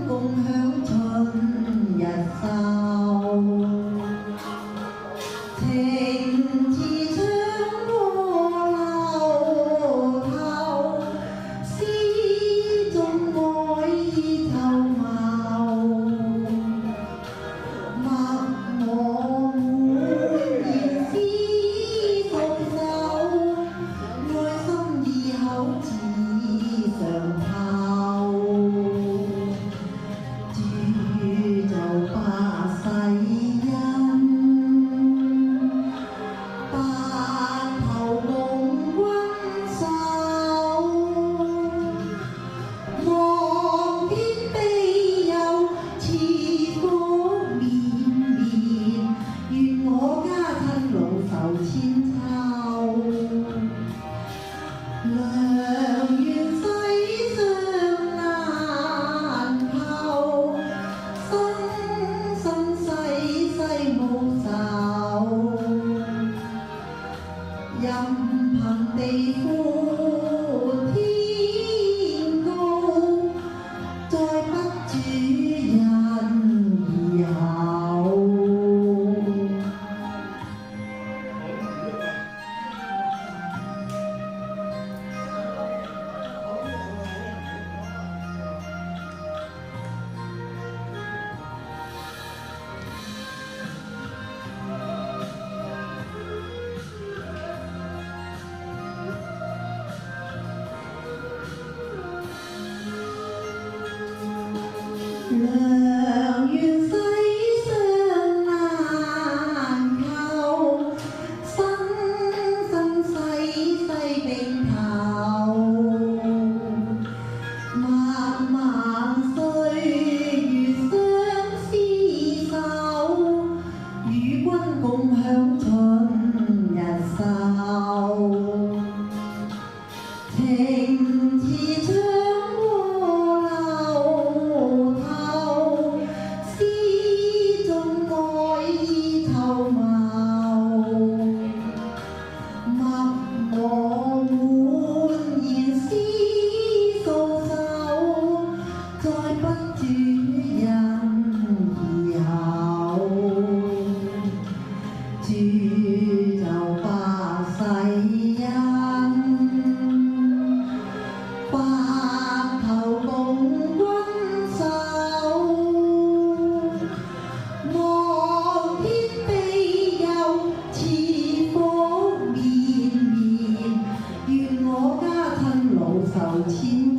共享春日秀，情似窗過樓頭，詩中愛意透茂。默我滿然詩訴手，愛心異口似常透。煮就百世恩，白頭共君守。望天庇佑，似火綿綿，願我家親老壽千秋。良緣世上難求，生生世世無愁。任憑地闊天高，再不主人有。良緣世上難求，生生世世並頭。漫漫歲月相廝守，與君共享春日秀。情似窗過樓頭，詩中愛意透茂。默我滿然詩訴手，再不主人有。煮就百世恩，白頭共君守。望天庇佑，似火綿綿，願我家親老壽千秋。